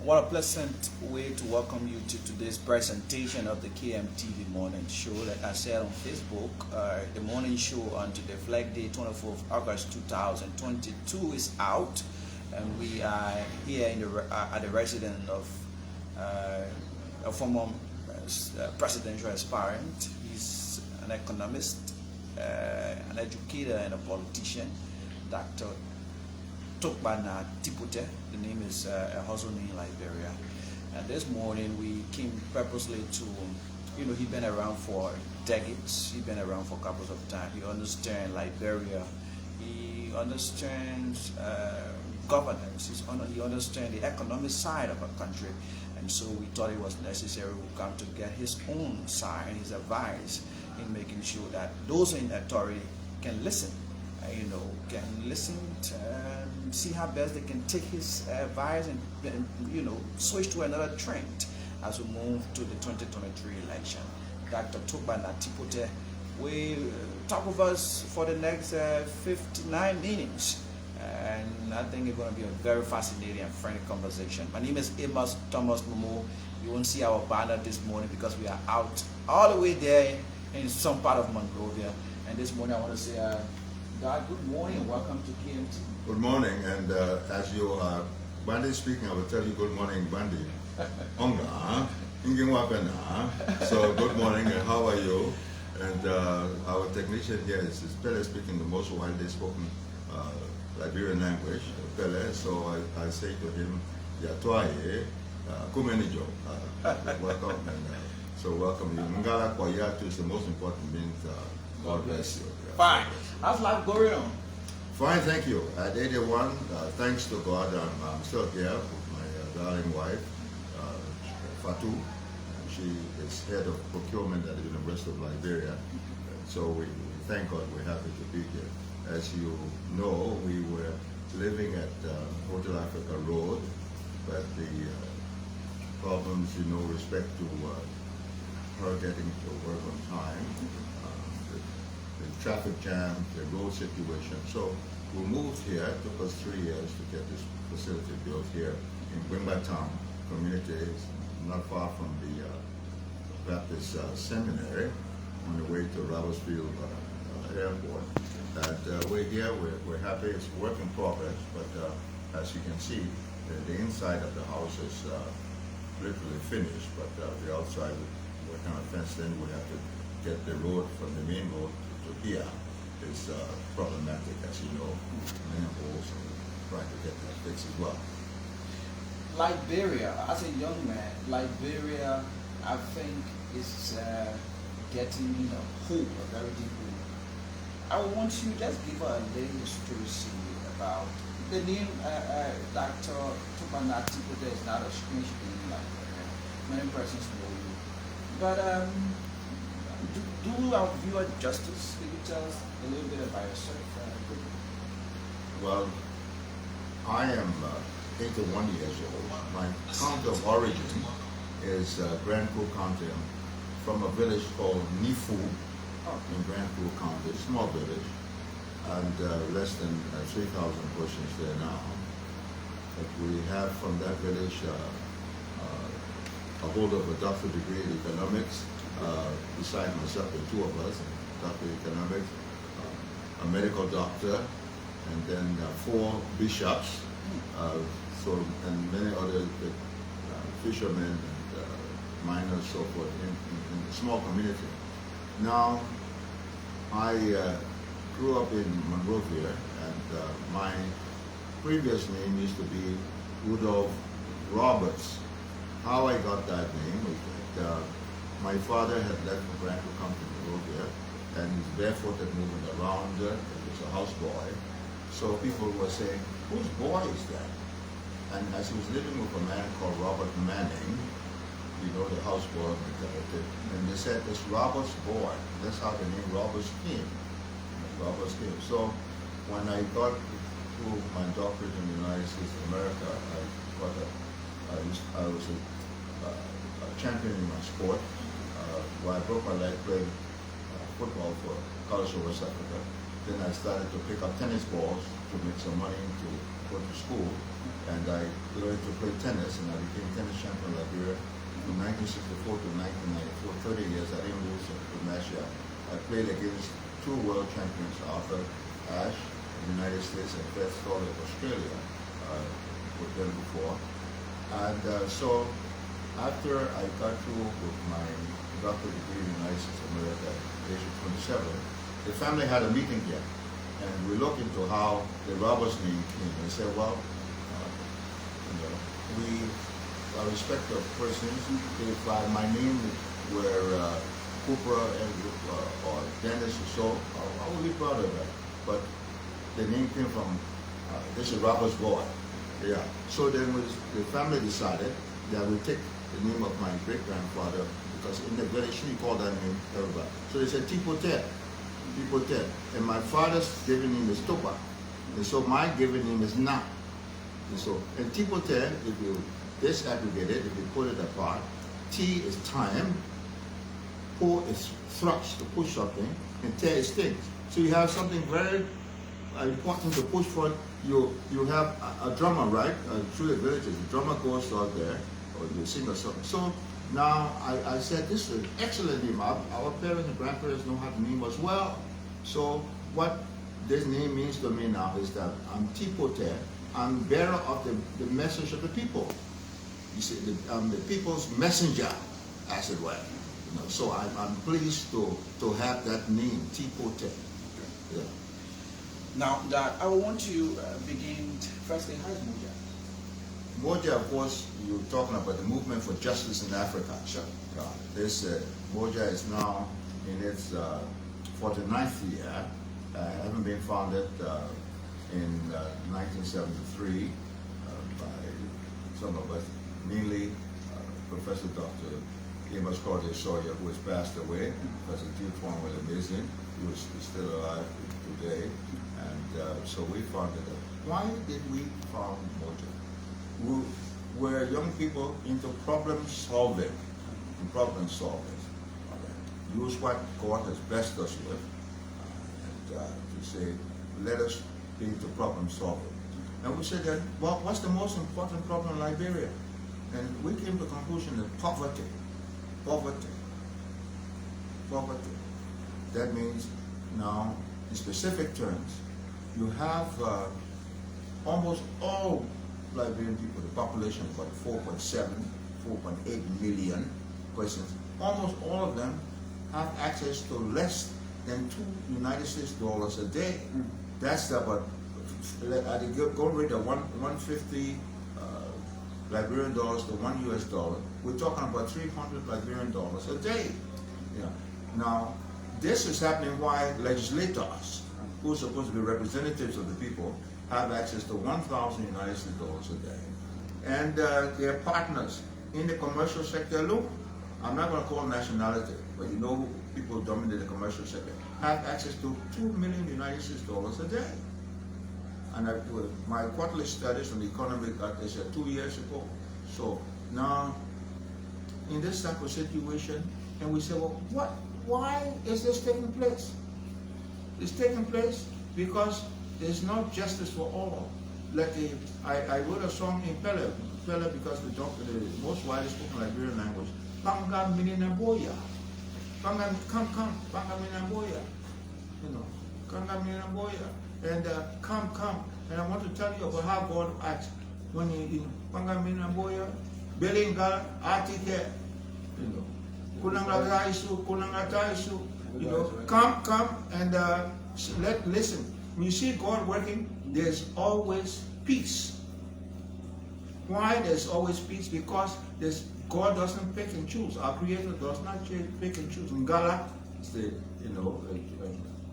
What a pleasant way to welcome you to today's presentation of the KMTV morning show. Like I said on Facebook, the morning show on today, Flag Day, 24th of August 2022 is out, and we are here in at the residence of a former presidential aspirant. He's an economist, an educator, and a politician, Dr. Togba-Nah Tipoteh. The name is a hustle name in Liberia. And this morning we came purposely to, he's been around for decades. He's been around for couples of times. He understands Liberia. He understands governance. He understands the economic side of a country. And so we thought it was necessary to come to get his own side and his advice in making sure that those in authority can listen. Can listen and see how best they can take his advice and switch to another trend as we move to the 2023 election. Dr. Togba-Nah Tipoteh will talk with us for the next 59 minutes, and I think it's going to be a very fascinating and friendly conversation. My name is Amos Momo. You won't see our banner this morning because we are out all the way there in some part of Monrovia, and this morning I want to say God, good morning and welcome to KMTV. Good morning, and as you are Bandy speaking, I will tell you good morning, Bandy. Onga, so good morning, and how are you? And our technician here is Pele, speaking the most widely spoken Liberian language, Pele. So I say to him, Yatwaye, Kumenijo, welcome, and so welcome you. Ngala Kwayatu is the most important means. God bless you. Fine. How's life going on? Fine, thank you. At 81, thanks to God, I'm still here with my darling wife, Fatu. She is head of procurement at the University of Liberia. So we thank God we're happy to be here. As you know, we were living at Hotel Africa Road, but the problems, respect to her getting to work on time, the traffic jam, the road situation. So we moved here. It took us 3 years to get this facility built here in Wimba Town community, not far from the Baptist Seminary, on the way to Robertsfield Airport. And we're here, we're happy. It's a work in progress, but as you can see, the inside of the house is literally finished, but the outside, we're kind of fenced in. We have to get the road from the main road to here is problematic, as you know. Many holes, and trying to get that fixed as well. Liberia, as a young man, Liberia, I think is getting hope, a very deep hope. I want you to just give a little story about the name Dr. Togba-Nah Tipoteh is not a strange name in Liberia. Many persons know you, but do our viewer justice? Can you tell us a little bit about yourself? Well, I am 81 years old. My county of origin is Grand Coup County. I'm from a village called Nifu in Grand Coup County, a small village, and less than 3,000 persons there now. But we have from that village a holder of a doctorate degree in economics. Besides myself, there are two of us, Dr. Economics, a medical doctor, and then 4 bishops, and many other fishermen and miners, so forth, in a small community. Now, I grew up in Monrovia, and my previous name used to be Rudolph Roberts. How I got that name was that my father had left the Grand Coup County in Monrovia, and he's barefooted moving around. He was a houseboy. So people were saying, whose boy is that? And as he was living with a man called Robert Manning, the houseboy, and they said, it's Robert's boy. That's how the name Roberts came. So when I got through my doctorate in the United States of America, I was a champion in my sport. Where I broke my leg playing football for College of West Africa. Then I started to pick up tennis balls to make some money to go to school, and I learned to play tennis, and I became tennis champion of Liberia from 1964 to 1994. 30 years, I didn't lose a match yet. I played against two world champions, Arthur Ashe of the United States and Fred Stoller of Australia, with them before. And so after I got through with my doctorate degree in the United States of America at the age of 27, the family had a meeting here, and we looked into how the robbers' name came. They said, well, we are respected persons. If my name were Cooper and, or Dennis or so, I would be proud of that. But the name came from, this is Robert's boy. Yeah. So then the family decided that we take the name of my great-grandfather, because in the village we call that name everybody. So they said Tipoteh, Tipoteh. And my father's given name is Topa. And so my given name is Na. And so, and Tipoteh, if you disaggregate it, if you put it apart, T is time, Po is thrust, to push something, and Te is things. So you have something very important to push for. You have a drummer, right? Through the villages, the drummer goes out there, or you sing a song. So now I said, this is an excellent name. Our parents and grandparents know how to name us well. So what this name means to me now is that I'm Tipoteh. I'm bearer of the message of the people. You see, I'm the people's messenger, as it were. You know, so I'm pleased to have that name, Tipoteh. Yeah. Now, that I want to begin. Firstly, how is Moja? Moja, of course, you're talking about the movement for justice in Africa. Sure. This Moja is now in its 49th year. Having been founded in 1973 by some of us, mainly Professor Dr. Amos Sawyer, who has passed away. Professor Dupuan was amazing. He was still alive today. And so we founded it. Why did we found Moja? We're young people into problem solving. Use what God has blessed us with, and to say, let us be into problem solving. And we said that, well, what's the most important problem in Liberia? And we came to the conclusion that poverty. That means now, in specific terms, you have almost all Liberian people, the population of about 4.7, 4.8 million persons, almost all of them have access to less than $2 United States dollars a day. That's about, at the going rate of 150 Liberian dollars to $1 US dollar, we're talking about 300 Liberian dollars a day. Yeah. Now, this is happening while legislators, who are supposed to be representatives of the people, have access to 1,000 United States dollars a day. And their partners in the commercial sector alone, I'm not going to call nationality, but you know who people dominate the commercial sector, have access to 2 million United States dollars a day. And my quarterly studies on the economy got this 2 years ago. So now, in this type of situation, and we say, well, why is this taking place? It's taking place because there's no justice for all. Like I wrote a song in Pele because the most widely spoken Liberian language, Panga Mininaboya. Panga, come, Panga Mininaboya. You know, Panga Mininaboya. And come. And I want to tell you about how God acts when you Panga Mininaboya, Belinga, Atike, you know, Kunangataisu, you know, come and listen. When you see God working, there's always peace. Why there's always peace? Because God doesn't pick and choose. Our Creator does not pick and choose. Ngala,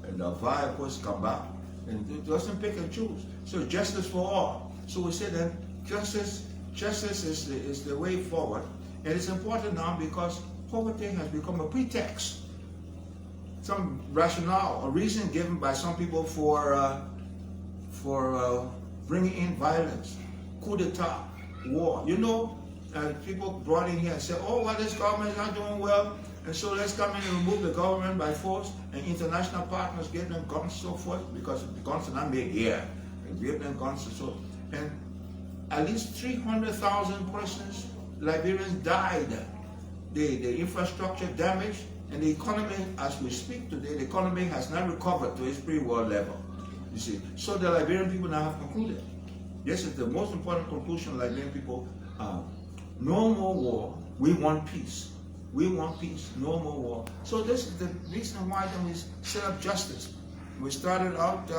and the fire, of course, come back. And it doesn't pick and choose. So justice for all. So we say that justice is the way forward. And it's important now because poverty has become a pretext. Some rationale or reason given by some people for bringing in violence, coup d'etat, war. You know, people brought in here and said, oh, well, this government is not doing well, and so let's come in and remove the government by force, and international partners give them guns and so forth, because the guns are not made here, and give them guns and so. and at least 300,000 persons, Liberians died. The infrastructure damaged, and the economy, as we speak today, the economy has not recovered to its pre-war level. You see, so the Liberian people now have concluded. This is the most important conclusion. Liberian people: no more war. We want peace. We want peace. No more war. So this is the reason why then we set up justice. We started out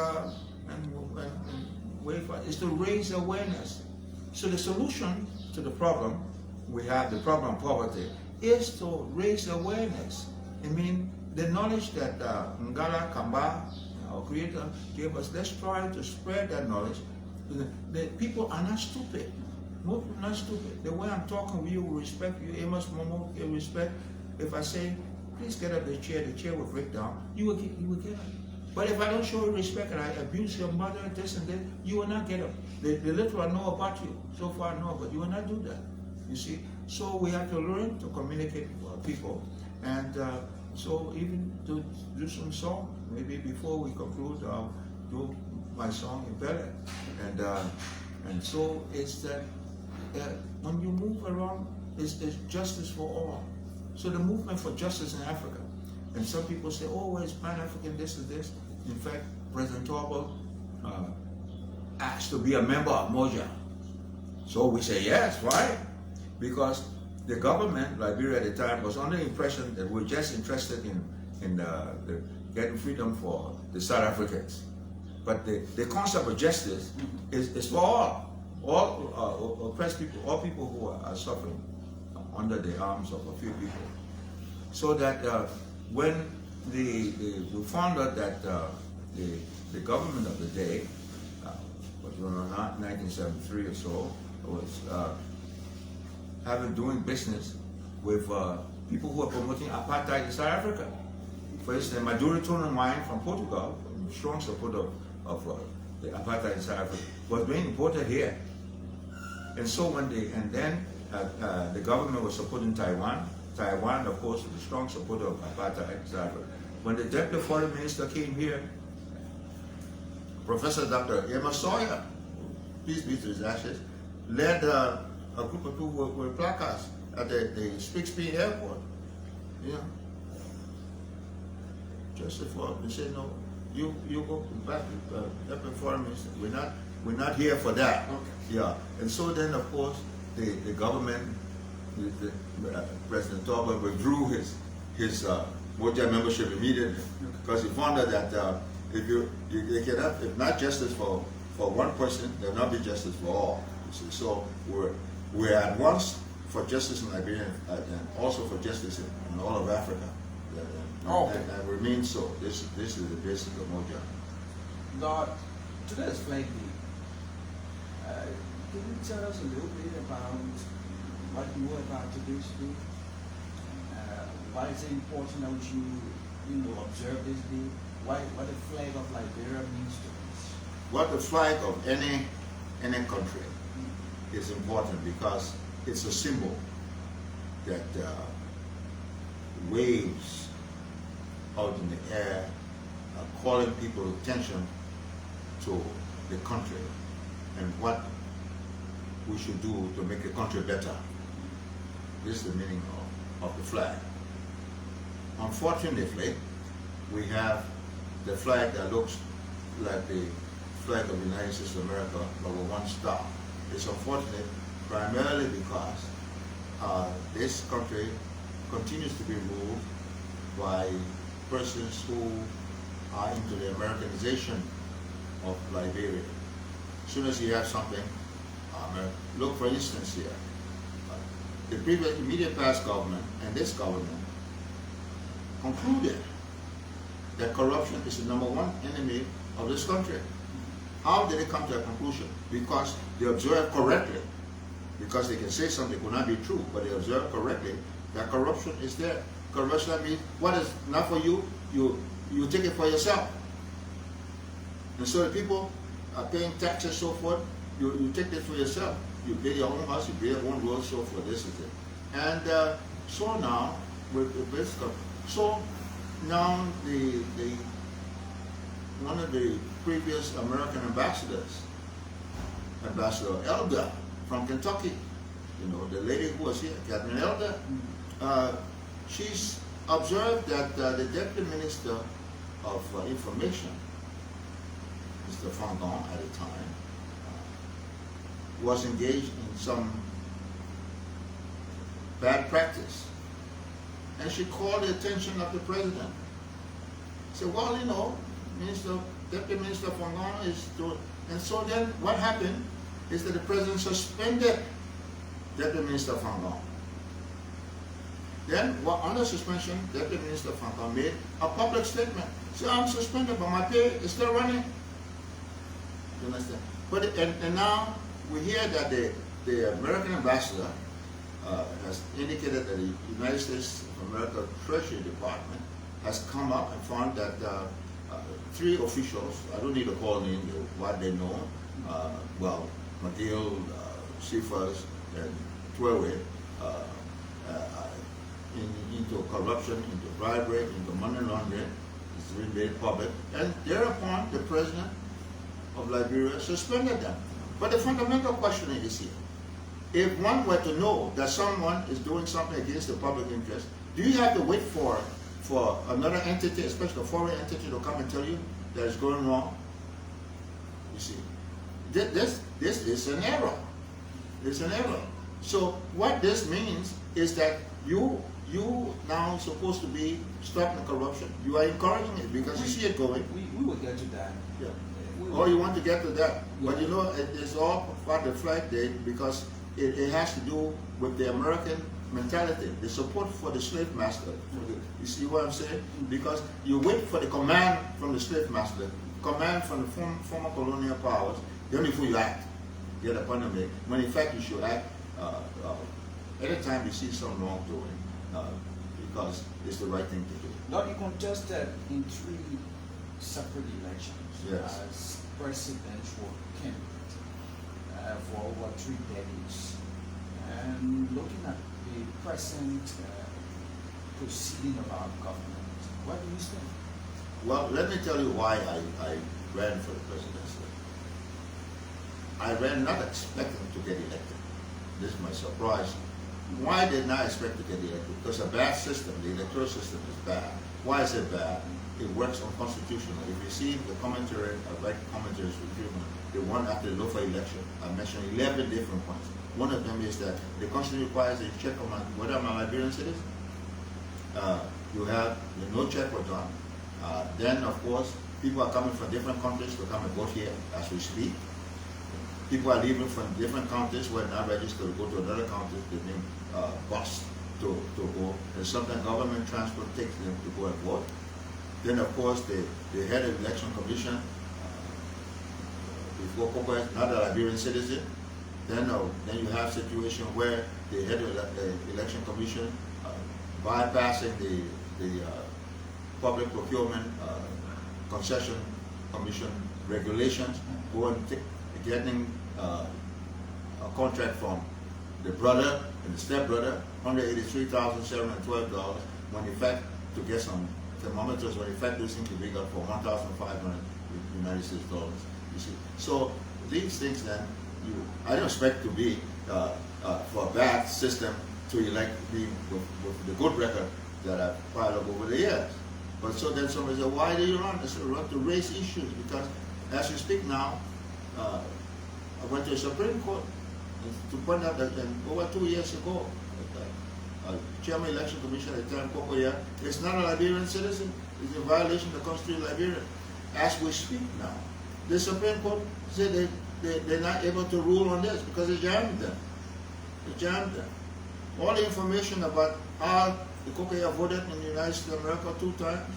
is to raise awareness. So the solution to the problem, we have the problem of poverty, is to raise awareness. I mean, the knowledge that Ngala Kamba, our creator, gave us, let's try to spread that knowledge. The people are not stupid. Most people are not stupid. The way I'm talking with you, will respect you, Amos, Momo, give respect. If I say, please get up the chair will break down, you will get up. But if I don't show you respect and I abuse your mother, this and that, you will not get up. The little I know about you, so far I know, but you will not do that. You see? So we have to learn to communicate with people. And so even to do some song, maybe before we conclude, I'll do my song in Bele. And so it's that when you move around, it's justice for all. So the movement for justice in Africa. And some people say, oh, well, it's Pan-African, this and this. In fact, President Togba asked to be a member of Moja. So we say yes, right? Because the government, Liberia at the time, was under the impression that we're just interested in getting freedom for the South Africans. But the concept of justice is for all oppressed people, all people who are suffering under the arms of a few people. So that when we found out that the government of the day, was around 1973 or so, was doing business with people who are promoting apartheid in South Africa. For instance, Maduro wine from Portugal, in strong support of the apartheid in South Africa, was being imported here. And so then the government was supporting Taiwan. Taiwan, of course, was a strong supporter of apartheid in South Africa. When the deputy foreign minister came here, Professor Dr. Amos, peace be to his ashes, led a group of people with placards at the Spixby airport. You know, just before they said, no, you go back to deputy foreign minister. We're not here for that. Okay. Yeah, and so then of course the government, President Togba withdrew his Moja membership immediately because he found out that if not justice for one person, there will not be justice for all. You see? So we're at once for justice in Liberia and also for justice in all of Africa. And remain so. This is the basis of Moja. Lord, today is Flag Day. Can you tell us a little bit about what you know about today's day? Why is it important that you observe this day? What the flag of Liberia means to us? What the flag of any country is important because it's a symbol that waves out in the air, calling people's attention to the country and what we should do to make the country better. This is the meaning of the flag. Unfortunately, we have the flag that looks like the flag of the United States of America, but with one star. It's unfortunate primarily because this country continues to be ruled by persons who are into the Americanization of Liberia. As soon as you have something, look for instance here. The previous immediate past government and this government concluded that corruption is the #1 enemy of this country. How did they come to a conclusion? Because they observed correctly, because they can say something could not be true, but they observed correctly that corruption is there. Corruption means what is not for you, you take it for yourself. And so the people are paying taxes, so forth, you take it for yourself. You build your own house, you build your own road, so forth, this is it. And so now, so now one of the previous American ambassadors Ambassador Elder from Kentucky, you know, the lady who was here, Catherine Elder, she's observed that the Deputy Minister of Information, Mr. Fondon at the time, was engaged in some bad practice. And she called the attention of the president. Said, well, you know, Deputy Minister Fondon is doing, and so then what happened is that the president suspended Deputy Minister Fondon. Then, under suspension, Deputy Minister Fondon made a public statement. So I'm suspended, but my pay is still running. You understand? But and now we hear that the American ambassador has indicated that the United States of America Treasury Department has come up and found that 3 officials, I don't need to call names, what they know, well, McGill, Cephas, and Twewe, into corruption, into bribery, into money laundering, it's been made public, and thereupon the president of Liberia suspended them. But the fundamental question is here. If one were to know that someone is doing something against the public interest, do you have to wait for another entity, especially a foreign entity, to come and tell you that it's going wrong? You see, this is an error. It's an error. So what this means is that you now supposed to be stopping corruption. You are encouraging it because you see it going. We will get to that. Yeah. Oh, you want to get to that. Yeah. But you know, it's all part of the flag day because it has to do with the American mentality, the support for the slave master. You see what I'm saying? Because you wait for the command from the slave master, command from the former colonial powers, then before you act, get upon them. When in fact you should act anytime you see some wrongdoing, because it's the right thing to do. Lord, you contested in 3 separate elections Yes. as presidential candidate for over 3 decades. And looking at the present proceeding of our government, what do you think? Well, let me tell you why I ran for the presidency. I ran not expecting to get elected. This is my surprise. Why didn't I expect to get elected? Because a bad system, the electoral system is bad. Why is it bad? It works unconstitutionally. If you see the commentary, I write commentaries for Human, the one after the local election, I mentioned 11 different points. One of them is that the Constitution requires a check on whether I'm a Liberian citizen. You have no check was done. Then, of course, people are coming from different countries to come and vote here as we speak. People are leaving from different countries who are not registered to go to another country. They need bus to go. And sometimes government transport takes them to go and vote. Then, of course, the head of the election commission, before Coco is not a Liberian citizen. Then you have a situation where the head of the election commission bypassing the public procurement concession commission regulations, going getting a contract from the brother and the stepbrother, $183,712, when in fact to get some thermometers, when in fact those things could be got for $1,500 United States dollars. You see, so these things then I don't expect to be for a bad system to elect me with the good record that I've piled up over the years. But so then somebody said, why do you run? I said, run to raise issues because as we speak now, I went to the Supreme Court to point out that over 2 years ago, Chairman of the Election Commission at the time, Cocoya, is not a Liberian citizen. It's a violation of the Constitution of Liberia. As we speak now, the Supreme Court said they're not able to rule on this because they jammed them. They jammed them. All the information about how the Cocoya voted in the United States of America 2 times,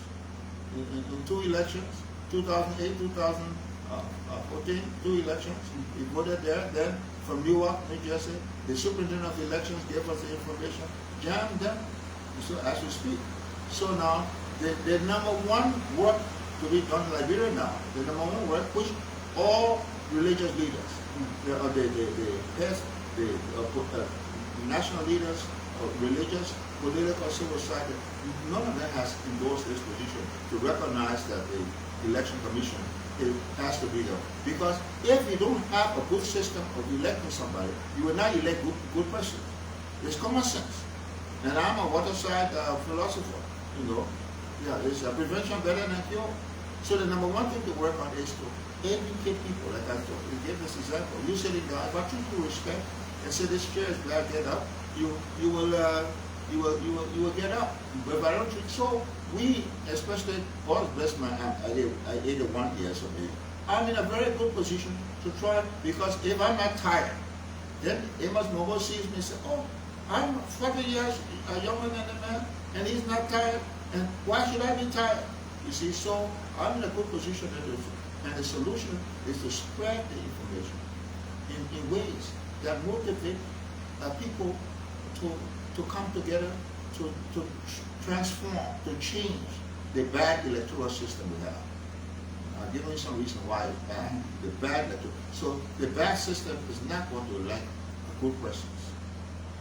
in 2 elections, 2008, 2014, 2 elections. We voted there. Then from Newark, New Jersey, the superintendent of the elections gave us the information, jammed them, so as we speak. So now, the number 1 work to be done in Liberia now, the number 1 work, push all religious leaders, the heads, the national leaders, religious, political, civil society, none of them has endorsed this position to recognize that the election commission it has to be there. Because if you don't have a good system of electing somebody, you will not elect good person. It's common sense. And I'm a waterside philosopher, you know. Yeah, it's prevention better than cure. So the number one thing to work on is to educate people. Like I told you, give this example. You sitting down, if I treat you with respect and say this chair is bad, get up, you will get up. But if I don't treat, so we, especially God bless my I 81 years of age, I'm in a very good position to try, because if I'm not tired, then Amos Momo sees me and says, oh, I'm 40 years younger than the man, and he's not tired, and why should I be tired? You see, so I'm in a good position, and the solution is to spread the information in ways that motivate people to come together, to transform, to change the bad electoral system we have. I'll give you some reason why it's bad. The bad electoral. So the bad system is not going to elect good persons.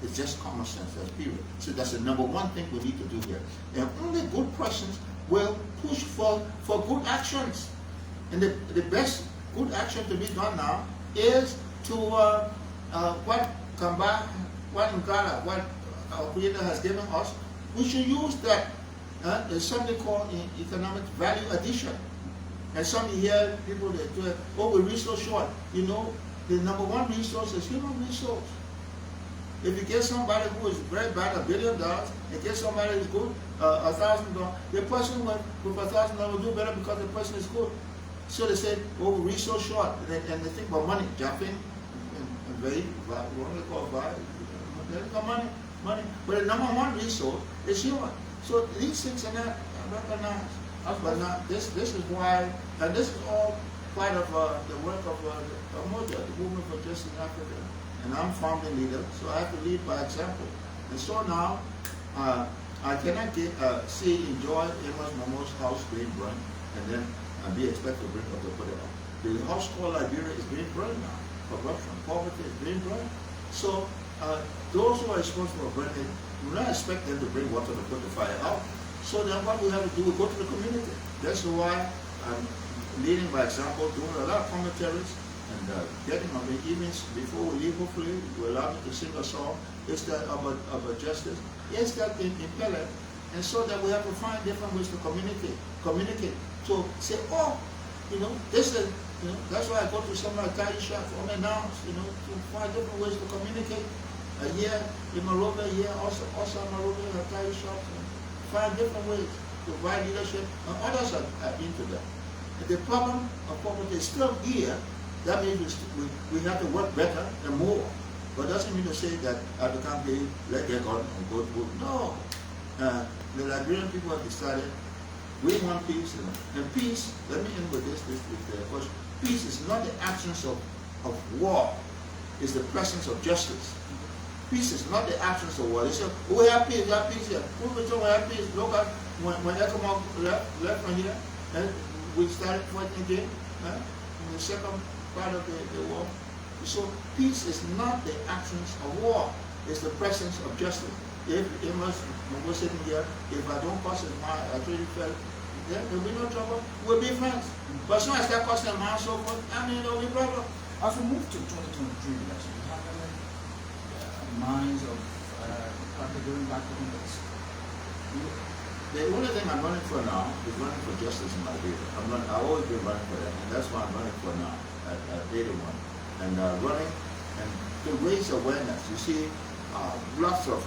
It's just common sense, that's period. So that's the number one thing we need to do here. And only good persons will push for good actions. And the best good action to be done now is to what our Creator has given us. We should use that. There's something called in economics value addition. And some hear people that do it, oh, we're resource short. You know, the number one resource is human resource. If you get somebody who is very bad, $1 billion, and get somebody who's good, $1,000, the person with $1,000 will do better because the person is good. So they say, oh, we're resource short. And they think about money, jumping, and very, what do they call it? They got money. But the number one resource is human. So these things are not recognized. But now, this is why, and this is all part of the work of Moja, the Movement for Justice in Africa. And I'm founding leader, so I have to lead by example. And so now, I cannot enjoy Amos Momo's house being burned, and then be expected to bring up the put it up. The house called Liberia is being burned now. Corruption, poverty is being burned. So those who are responsible for burning, we do not expect them to bring water to put the fire out. So then what we have to do, we go to the community. That's why I'm leading by example, doing a lot of commentaries, and getting on the evenings before we leave, hopefully, you allow me to sing a song. Is that about justice? Is that in Pele? And so that we have to find different ways to communicate. So say, oh, you know, this is, you know, that's why I go to some Thai shops, unannounced, you know, to find different ways to communicate. Here in Monrovia, also in Monrovia, Thai shops, and find different ways to provide leadership, and others are into that. And the problem of poverty is still here. That means we have to work better and more. But doesn't mean to say that at the campaign, let get on and go to. No. The Liberian people have decided we want peace. And peace, let me end with this question. Peace is not the absence of war, it's the presence of justice. Peace is not the absence of war. They say, oh, we have peace here. Who will tell we have peace? Look at when Economic left from here, and we started fighting again in the second part of the war. So peace is not the absence of war, it's the presence of justice. If Amos was sitting here, if I don't cross his mind, I truly felt, then there'll be no trouble, we'll be friends. But as soon as I start crossing his mind, so forth, I mean, there'll be problem. As we move to 2023 election, we have minds of going back to English. The only thing I'm running for now is running for justice in Liberia. I've always been running for that, and that's what I'm running for now at 81. And running and to raise awareness. You see, lots of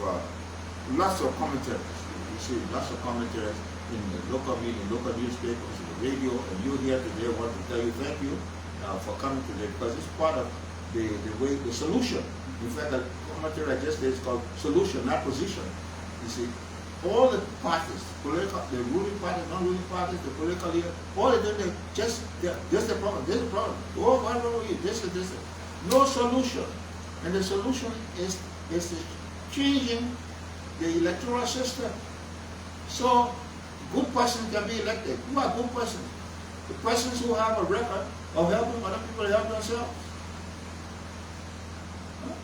commentaries. You see, lots of commentaries in the local media, local newspapers, in the radio, and you here today want to tell you thank you for coming today, because it's part of the solution. In fact, the commentary I just did is called solution, not position. You see, all the parties, the ruling parties, non-ruling parties, the political leaders, all of them, just the problem, there's a problem. Oh, why don't we? This. No solution. And the solution is changing the electoral system. So, good persons can be elected. Who are good persons? The persons who have a record of helping other people to help themselves.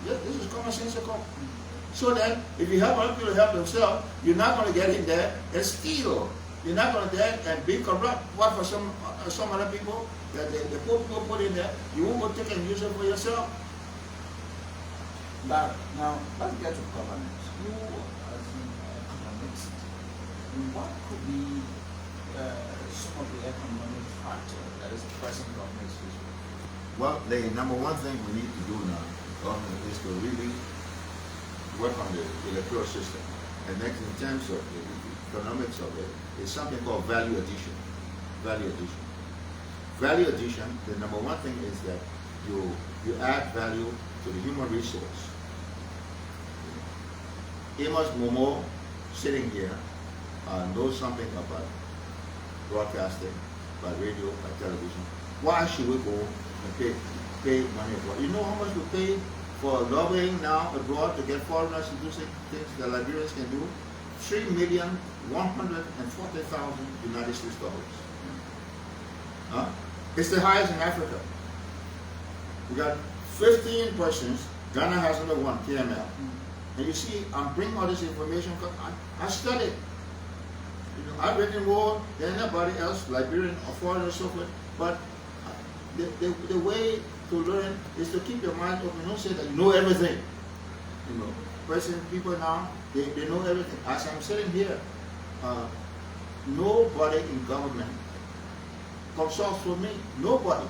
This is commonsensical. So then, if you help other people to help themselves, you're not going to get in there and steal. You're not going to get and be corrupt. What for some some other people that the poor people put in there. You won't go take and use it for yourself. But now, let's get to governance. You, as an economist, what could be some of the economic factors that is pressing government issues? Well, the number one thing we need to do now, government, is to really work on the electoral system. And next, in terms of the economics of it, is something called value addition. Value addition. Value addition, the number one thing is that you add value to the human resource. Amos, Momo, sitting here, knows something about broadcasting, by radio, by television. Why should we go and pay money abroad? You know how much we pay for lobbying now abroad to get foreigners to do things that Liberians can do? $3,140,000 United States dollars. Huh? It's the highest in Africa. We got 15 persons. Ghana has only one, KML. And you see, I'm bringing all this information because I studied. You know, I've written more than anybody else, Liberian or foreign or so forth. But the way to learn is to keep your mind open. Don't say that you know everything. You know, people now, they know everything. As I'm sitting here, nobody in government consults for me. Nobody.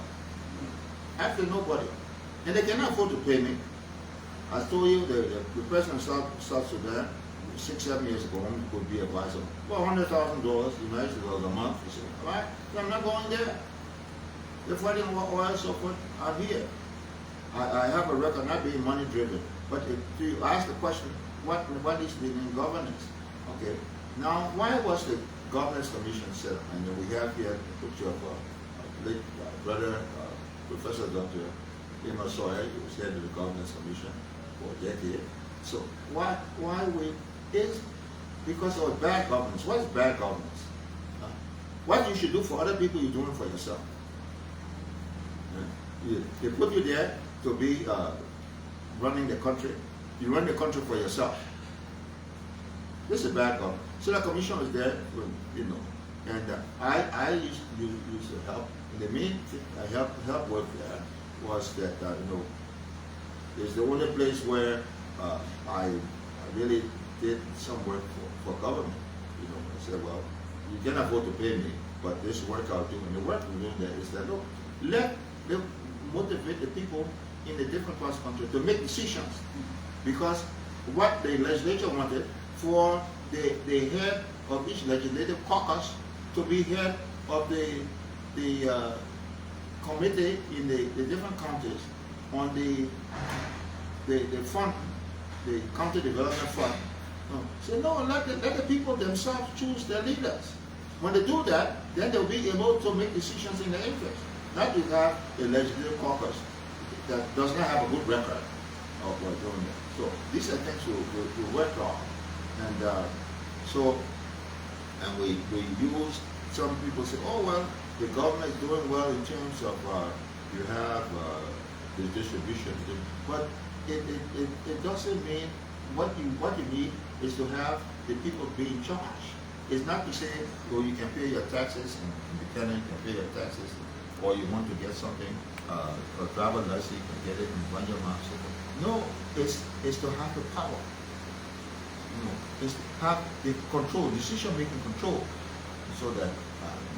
Actually, nobody. And they cannot afford to pay me. I told you the president of South Sudan 6-7 years ago could be advisor. Well, $100,000 United States dollars a month. He said, all right, I'm not going there. They're fighting oil, so forth. I'm here. I have a record not being money driven. But if you ask the question, what is the governance? Okay. Now, why was the governance commission set up? And then we have here a picture of late brother, Professor Dr. Amos, who was head of the governance commission for a decade. So why is because of bad governance? What is bad governance? What you should do for other people, you're doing for yourself. They put you there to be running the country. You run the country for yourself. This is bad government. So the commission was there, you know, and I used to help. And the main thing I helped with there was that you know, it's the only place where I really did some work for government. You know, I said, well, you can afford to pay me, but this work I'll do, and the work we're doing there is that look, let them motivate the people in the different parts of the country to make decisions, because what the legislature wanted for the head of each legislative caucus to be head of the committee in the different counties on the fund, the county development fund. So no, let the people themselves choose their leaders. When they do that, then they'll be able to make decisions in their interest. Not to have a legislative caucus that does not have a good record of doing that. So these are things we work on. And we use, some people say, oh well, the government is doing well in terms of you have the distribution, but it doesn't mean what you need is to have the people be in charge. It's not to say, well, you can pay your taxes and independent, you can pay your taxes, or you want to get something, a travel license, you can get it in one year. No, it's to have the power. You know, it's to have the control, decision-making control, so that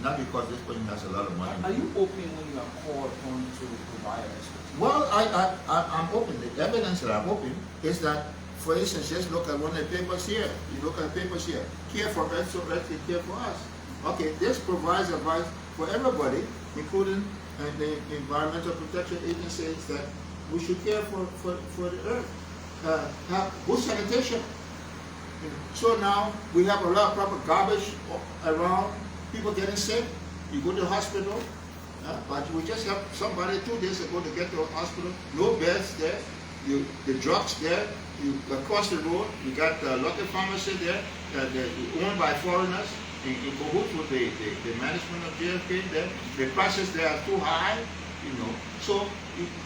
not because this person has a lot of money. Are you open when you are called upon to provide expertise? Well, I'm open. The evidence that I'm open is that, for instance, just look at one of the papers here. You look at the papers here. Care for us, so let's care for us. Okay, this provides advice for everybody, including the Environmental Protection Agency, says that we should care for the earth. Have good sanitation. So now we have a lot of proper garbage around, people getting sick. You go to the hospital, but we just have somebody 2 days ago to get to the hospital, no beds there, the drugs there, across the road, you got the local pharmacy there, owned by foreigners, in cahoots with the management of JFK there. The prices there are too high, you know. So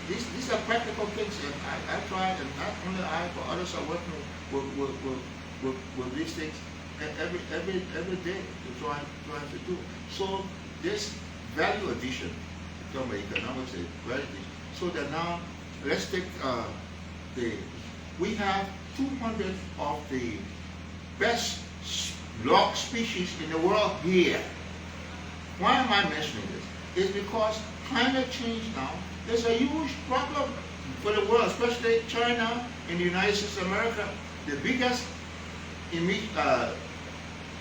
these are practical things, and I try, and not only I, but others are working with these things every day to try to do. So this value addition. From economics, value addition. So that now, let's take we have 200 of the best log species in the world here. Why am I mentioning this? It's because climate change now is a huge problem for the world, especially China and the United States of America, the biggest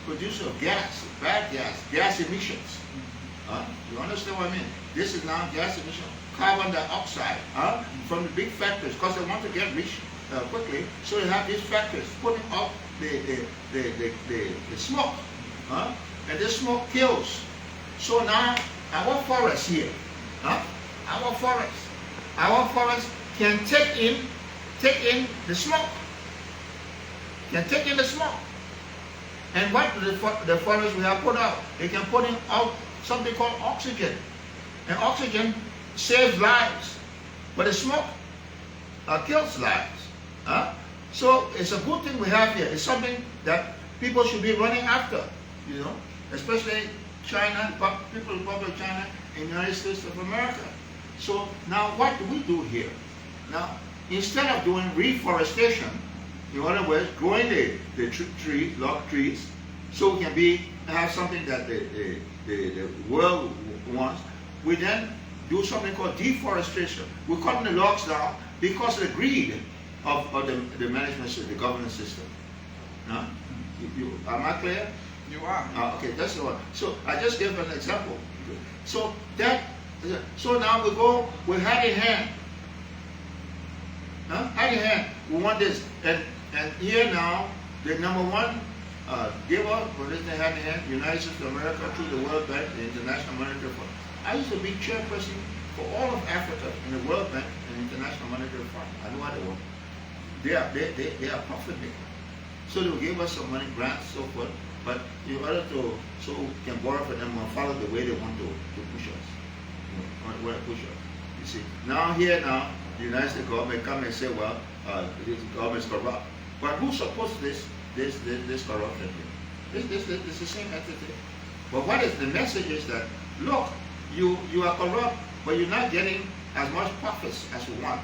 producer of gas, bad gas emissions. You understand what I mean? This is now gas emission, carbon dioxide from the big factories, because they want to get rich quickly, so they have these factories putting out the smoke, and this smoke kills. So now our forests here, our forests can take in the smoke, and what the forests we have put out, they can put out something called oxygen, and oxygen saves lives, but the smoke kills lives. So it's a good thing we have here. It's something that people should be running after, especially China, People Republic of China, and the United States of America. So now what do we do here? Now, instead of doing reforestation, in other words, growing the log trees, so we can have something that the world wants, we then do something called deforestation. We're cutting the logs down because of the greed of the management system, the government system. Am I clear? You are. Okay, that's the one. So I just gave an example. So now we're hand in hand. Hand in hand. We want this. And here now, the number one giver for this hand in hand, United States of America through the World Bank, the International Monetary Fund. I used to be chairperson for all of Africa in the World Bank and International Monetary Fund. I know how they work. They are profit makers. So they will give us some money, grants, so forth. But in order so we can borrow from them and follow the way they want to push us. Want to push us. You see. Now the United States government come and say, well, this government is corrupt. But who supports this corruption here? This is the same entity. But what is the message is that, look, you are corrupt, but you're not getting as much profits as you want.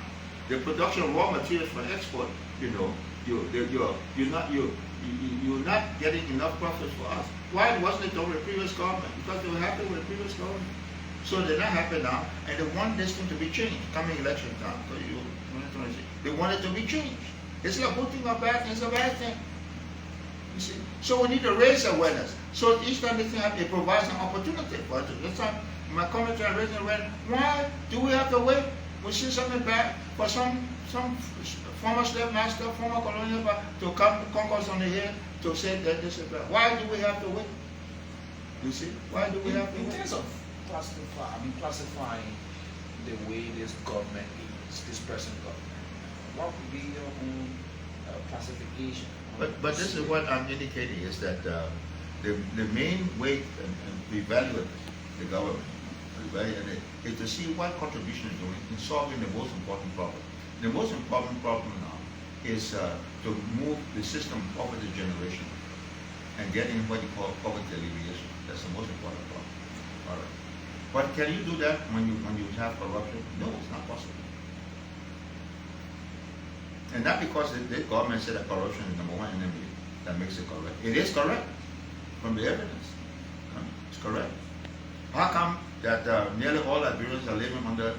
The production of raw materials for export, you're not getting enough profits for us. Why wasn't it over the previous government? Because they were happy with the previous government. So they're not happy now, and they want this thing to be changed coming election time. So they want it to be changed. It's not a good thing or bad thing, it's a bad thing. You see? So we need to raise awareness. So each time this thing happens, it provides an opportunity for us. This time, in my commentary, I raised awareness. Why do we have to wait? We see something bad for some former slave master, former colonial to come conquer us on the head to say that this is bad. Why do we have to wait? You see? Why do we have to wait? In terms of classifying the way this government is, this present government, what would be your own classification? But this is what I'm indicating is that the main way and we evaluate the government is to see what contribution is doing in solving the most important problem. The most important problem now is to move the system of poverty generation and getting what you call poverty alleviation. That's the most important problem. All right. But can you do that when you have corruption? No, it's not possible. And not because the government said that corruption is number one enemy that makes it correct. It is correct from the evidence. It's correct. How come that nearly all Liberians are living under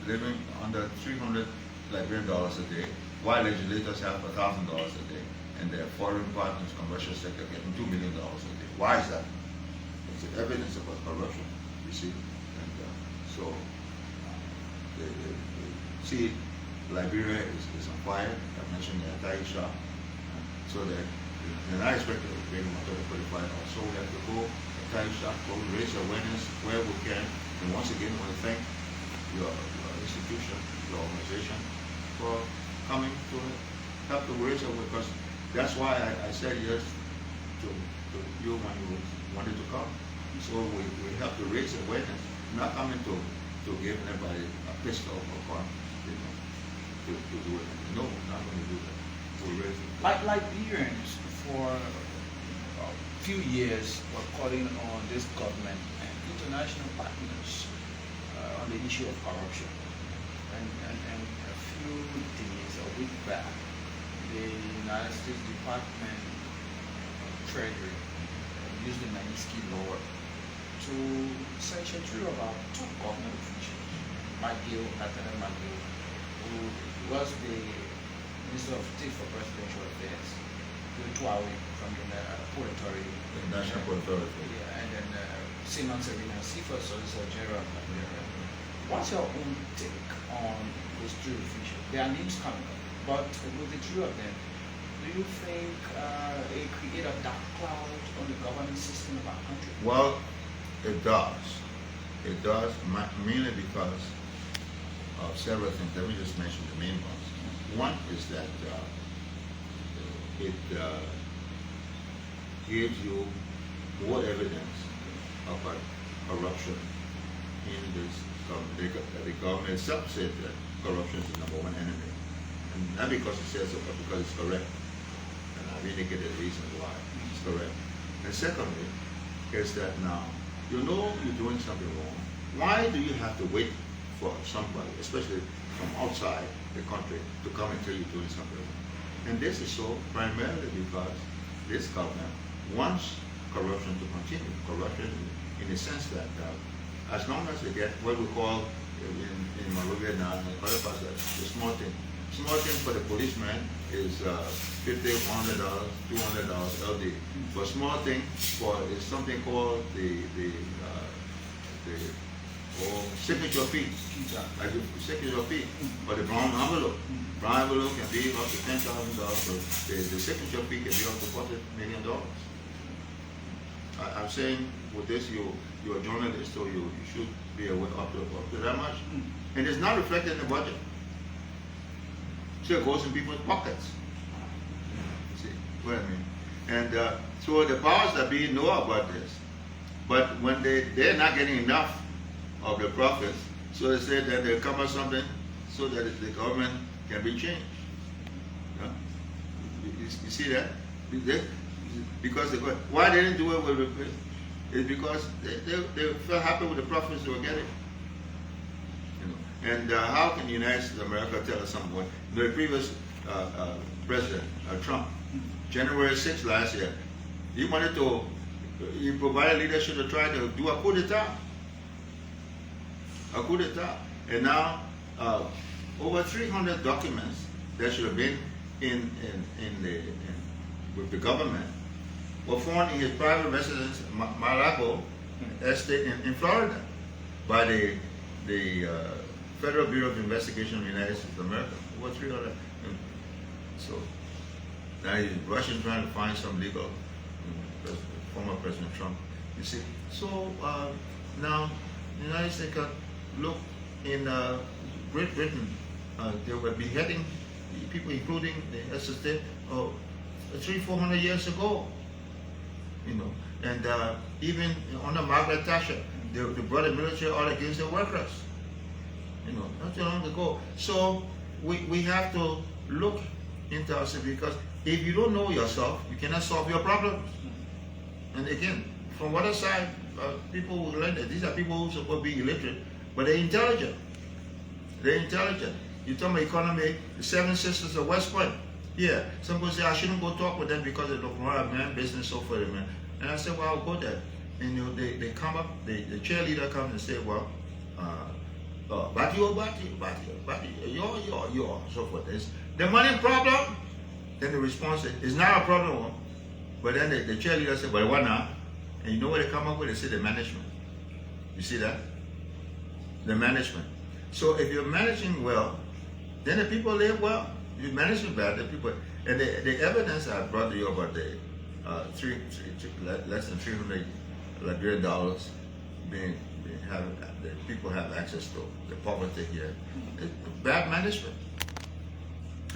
$300 Liberian dollars a day, while legislators have $1,000 a day, and their foreign partners, commercial sector, getting $2 million a day? Why is that? It's evidence about corruption, you see. And see, Liberia is on fire. I mentioned the Educator. So that, and I expect to bring 145 hours. So we have to go Educator, go raise awareness where we can. And once again, I want to thank your institution, your organization, for coming to help to raise awareness. Because that's why I said yes to you when you wanted to come. So we have to raise awareness, not coming to give everybody a pistol or gun, to do it. No, not going to do that. We'll raise it. Like Liberians for a few years were calling on this government and international partners on the issue of corruption. And a few days, a week back, the United States Department of Treasury used the Magnitsky law to sanction three of our top government officials. Lieutenant McGill, who was the Minister of State for Presidential Affairs, who away from the Port Authority. The National Port Authority. Yeah, and then Simon Serena, First Solicitor General of Liberia. What's your own take on those three officials? Their names coming up, but with the three of them, do you think it create a dark cloud on the governance system of our country? Well, it does. It does, mainly because of several things. Let me just mention the main ones. One is that it gives you more evidence about corruption in this government. The government itself said that corruption is the #1 enemy. And not because it says so, but because it's correct. And I've indicated the reason why it's correct. And secondly, is that now, you know you're doing something wrong. Why do you have to wait for somebody, especially from outside the country, to come and tell you you're doing something wrong? And this is so primarily because this government wants corruption to continue. Corruption in the sense that as long as they get what we call in Liberia now, in other parts, the small thing. Small thing for the policeman is $50, $100, $200 LD. But small thing for is something called the signature fee. Like the signature fee for the brown envelope. Brown envelope can be up to $10,000, but the signature fee can be up to $40 million. I'm saying with this, you're a journalist, so you should be aware up to that much. And it's not reflected in the budget. So it goes in people's pockets. See what I mean? And so the powers that be know about this, but when they're not getting enough of the profits, so they say that they'll come up something so that the government can be changed. You see that? Because why they didn't do it with it's because they felt happy with the profits they were getting. And how can the United States of America tell us something? The previous president, Trump, January 6th last year, he provided leadership to try to do a coup d'etat. A coup d'etat. And now, over 300 documents that should have been with the government were found in his private residence, Mar-a-Lago estate in Florida, by the Federal Bureau of Investigation of the United States of America. Over 300. So now he's rushing trying to find some legal, former President Trump. You see, so now the United States can look in Great Britain. They were beheading people, including the SST, 300-400 years ago. And even under Margaret Thatcher, they brought the military all against the workers. Not too long ago. So we have to look into ourselves, because if you don't know yourself, you cannot solve your problems. And again, from what side, people will learn that these are people who are supposed to be illiterate, but they're intelligent. They're intelligent. You tell me economy, the Seven Sisters of West Point. Yeah, some people say I shouldn't go talk with them because they don't run a man business, so forth, man. And I said, well, I'll go there. And they come up, the cheerleader comes and say, well, batio, so forth. It's the money problem. Then the response is, it's not a problem. But then the cheerleader said, well, why not? And you know what they come up with? They say the management. You see that? The management. So if you're managing well, then the people live well. You're managing bad, the people. And the evidence I brought to you about the less than 300 Liberian dollars that people have access to, the poverty here, it's bad management.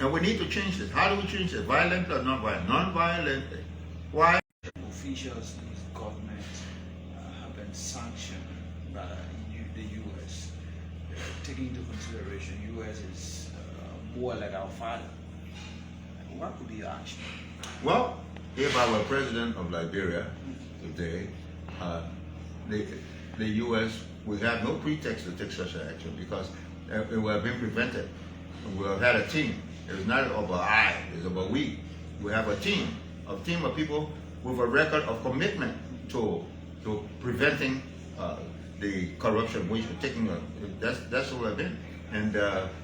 And we need to change this. How do we change it? Violent or non-violent? Non-violently. Why? Officials in this government have been sanctioned by the U.S. Taking into consideration, U.S. is more like our father. What could be your action? Well, if I were president of Liberia today, the U.S., we have no pretext to take such an action because it would have been prevented. We have had a team. It's not about I, it's about we. We have a team of people with a record of commitment to preventing the corruption, which we're taking. That's what we've been. And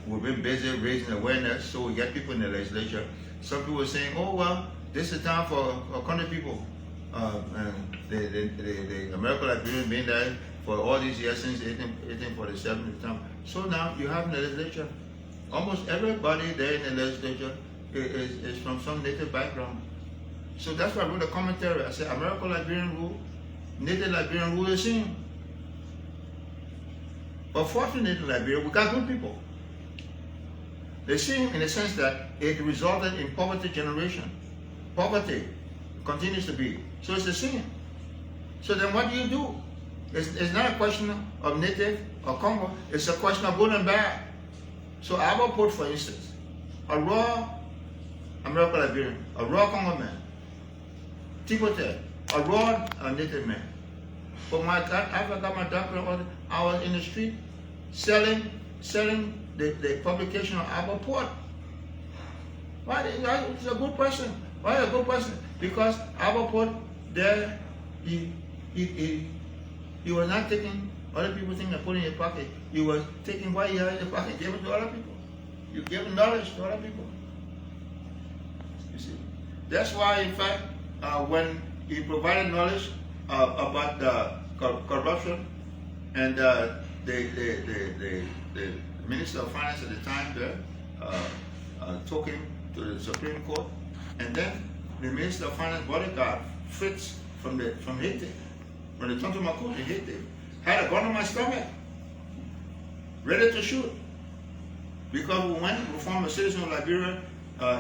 we've been busy raising awareness, so we get people in the legislature. Some people are saying, oh, well, this is time for country people. And the American Liberian been there for all these years since 1847. So now you have in the legislature, almost everybody there in the legislature is from some native background. So that's why I wrote a commentary. I said, American Liberian rule, native Liberian rule the same. But fortunately in Liberia, we got good people. The same in the sense that it resulted in poverty generation. Poverty continues to be. So it's the same. So then what do you do? It's not a question of native or Congo, it's a question of good and bad. So Abaport, for instance, a raw American Liberian, a raw Congo man, Tipoteh, a raw native man. But after I got my doctorate, I was in the street selling the publication of Abaport. Why? He's a good person. Why a good person? Because Abaport there, he was not taking other people things and putting in his pocket. He was taking what he had in his pocket and giving it to other people. You give knowledge to other people. You see? That's why, in fact, when he provided knowledge about the corruption, and the Minister of Finance at the time there took him to the Supreme Court, and then the Minister of Finance bodyguard, Fritz from Haiti, when they turned to Makut in Haiti, had a gun on my stomach, ready to shoot. Because we formed a citizen of Liberia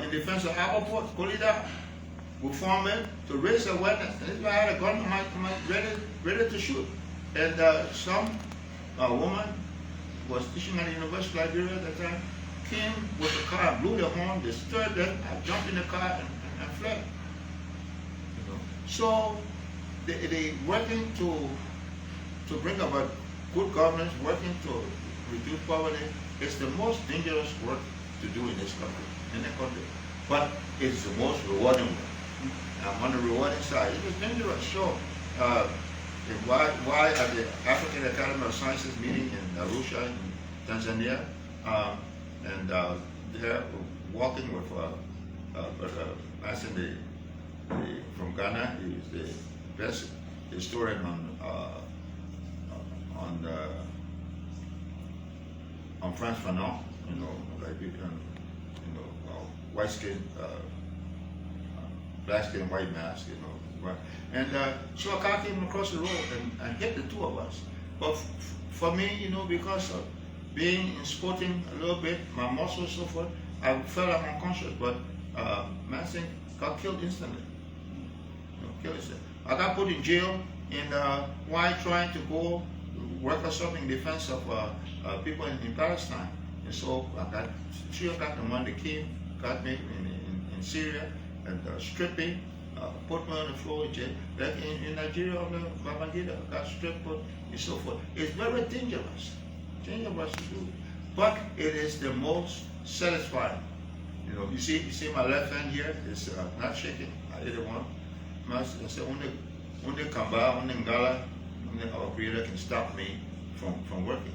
in defense of Abaport, Colida. We formed it to raise awareness. And this guy had a gun on my ready to shoot. And some woman was teaching at the University of Liberia at the time, came with a car, blew the horn, they stirred them, I jumped in the car and fled. You know? So they working to bring about good governance, working to reduce poverty. It's the most dangerous work to do in this country, but it's the most rewarding work. On the rewarding side, it was dangerous, sure. Why at the African Academy of Sciences meeting in Arusha, in Tanzania, and they're walking with from Ghana. He's the best historian on French Fanon, white skin, black skin, white mask, And so a car came across the road and hit the two of us. But for me, because of being in sporting a little bit, my muscles so forth, I felt unconscious, but Manson got killed instantly. I got put in jail while trying to go work or something in defense of people in Palestine. And so I got 3 o'clock in the morning, they came, got me in Syria, and stripped me, put me on the floor in jail. Like in Nigeria, on the Babangida, got stripped, put, and so forth. It's very dangerous to do. But it is the most satisfying. You see my left hand here is not shaking. I didn't want. I said, only Kamba, only Ngala, only our creator can stop me from working.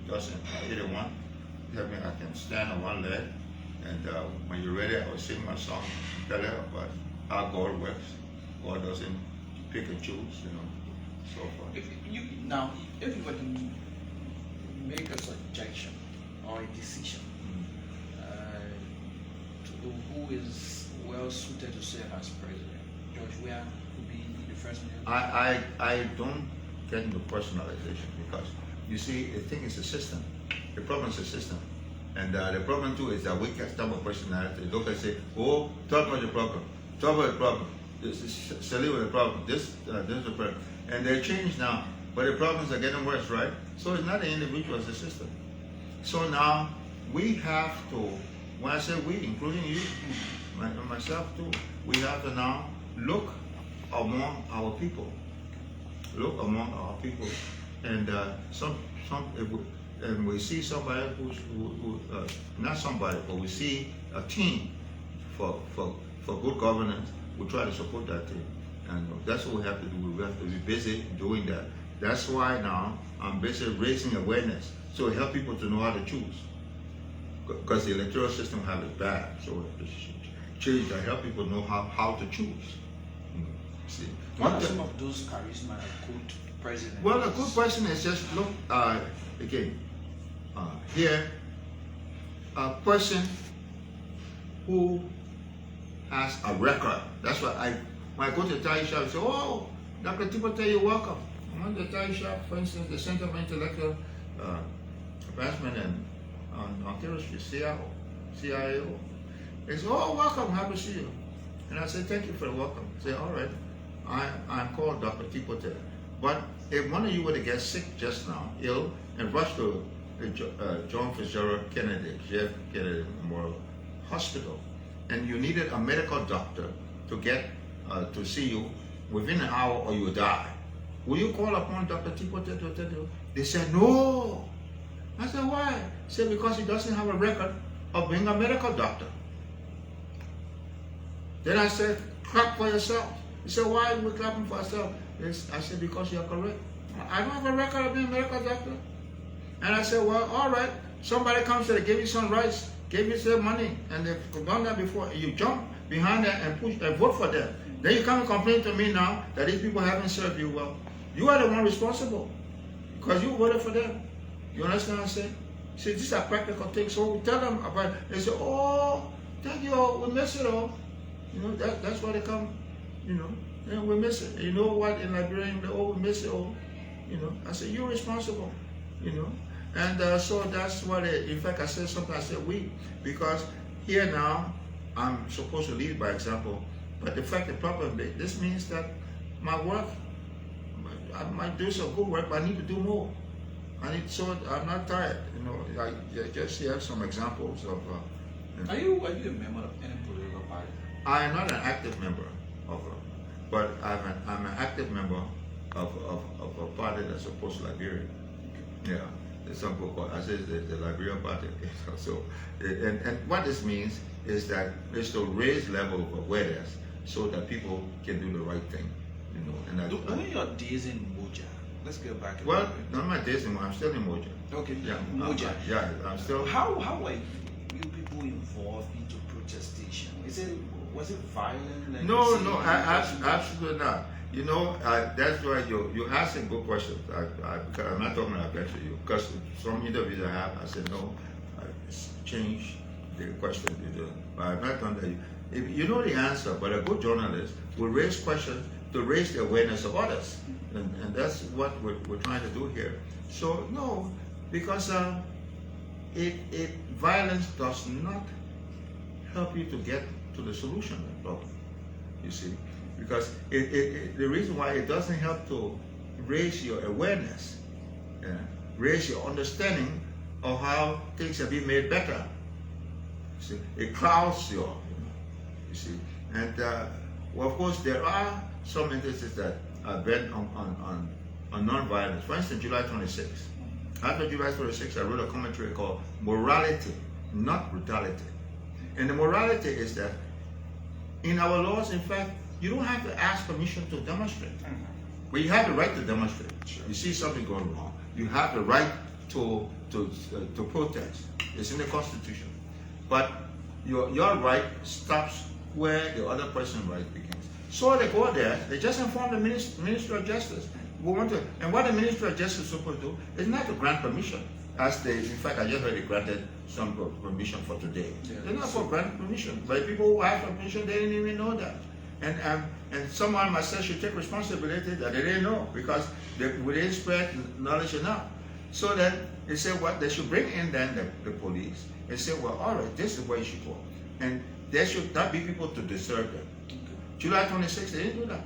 Doesn't. I didn't want. Help me, I can stand on one leg. And when you're ready, I will sing my song, tell her about how God works. God doesn't pick and choose, so forth. If you were to make a suggestion or a decision to who is well suited to serve as president, George Weah could be the first man? I don't get into personalization because, you see, the thing is a system. The problem is a system. And the problem too is that we can stop a personality. Look and say, oh, talk about the problem. Talk about the problem. This is silly with the problem. This is the problem. And they change now. But the problems are getting worse, right? So it's not the individual, it's the system. So now we have to, when I say we, including you, myself too, we have to now look among our people. Look among our people and and we see somebody not somebody, but we see a team for good governance. We try to support that team, and that's what we have to do. We have to be busy doing that. That's why now I'm busy raising awareness, so help people to know how to choose. Because the electoral system have it bad, so we have to change that, help people know how to choose. See, what are some of those charisma a good president? Well, a good president is just look again. Here, a person who has a record. That's what when I go to the tire shop, I say, "Oh, Dr. Tipoteh, you're welcome." I went to the tire shop, for instance, the Center for Intellectual Advancement and on Ontario Street, CIO. They say, "Oh, welcome, happy to see you." And I said, "Thank you for the welcome." Say, "All right, I'm called Dr. Tipoteh. But if one of you were to get sick just now, ill, and rush to John Fitzgerald Kennedy, Jeff Kennedy Memorial Hospital, and you needed a medical doctor to get to see you within an hour or you die, will you call upon Dr. Tipoteh to tell you?" They said, "No." I said, "Why?" He said, "Because he doesn't have a record of being a medical doctor." Then I said, "Clap for yourself." He said, "Why are we clapping for ourselves?" I said, "Because you're correct. I don't have a record of being a medical doctor." And I said, "Well, all right. Somebody comes to give you some rights, give you some money, and they've done that before. You jump behind that and push and vote for them. Then you come and complain to me now that these people haven't served you well. You are the one responsible because you voted for them." You understand what I'm saying? See, these are practical things. So we tell them about it. They say, "Oh, thank you, we miss it all." You know, that's why they come, you know, and we miss it. You know what, in Liberia, we miss it all. You know, I said, "You're responsible," you know. And so that's what, in fact, I said something, I said we, because here now, I'm supposed to lead by example, but the problem, this means that my work, I might do some good work, but I need to do more. So I'm not tired, you know. I just have some examples of. Are you a member of any political party? I am not an active member of, but I'm an active member of a party that supports Liberia. Yeah, there's some people called, I say the Liberian Party. So, and what this means is that it's to raise level of awareness so that people can do the right thing, you know. And during your days in Moja, let's get back. Well, not my days in Moja. I'm still in Moja. Okay. Yeah. Moja. Yeah, I'm still. How were you people involved into protestation? Was it violent? Like No, absolutely not. You know, that's why you asked a good question. Because I'm not talking about that to you. Because some interviews I have, I said no. I change the question. But I've not done that. If you know the answer, but a good journalist will raise questions to raise the awareness of others, and that's what we're trying to do here. So no, because violence does not help you to get to the solution of the problem. You see, because the reason why it doesn't help to raise your awareness, raise your understanding of how things can be made better. See, it clouds you see, and well, of course there are some instances that are bent on non-violence. For instance, July 26th. After July 26th, I wrote a commentary called "Morality, Not Brutality," and the morality is that in our laws, in fact, you don't have to ask permission to demonstrate, but you have the right to demonstrate. Sure. You see something going wrong, you have the right to protest. It's in the Constitution, but your right stops where the other person's right begins. So they go there, they just inform the Ministry of Justice. We want to, and what the Ministry of Justice is supposed to do is not to grant permission, as they, in fact, I just heard they granted some permission for today. Yeah, they're not for grant permission, but people who have permission, they didn't even know that. And someone myself should take responsibility that they didn't know because we didn't spread knowledge enough. So then they said what they should bring in then the police and say, well, all right, this is where you should go. And there should not be people to disturb them. Okay. July 26th, they didn't do that.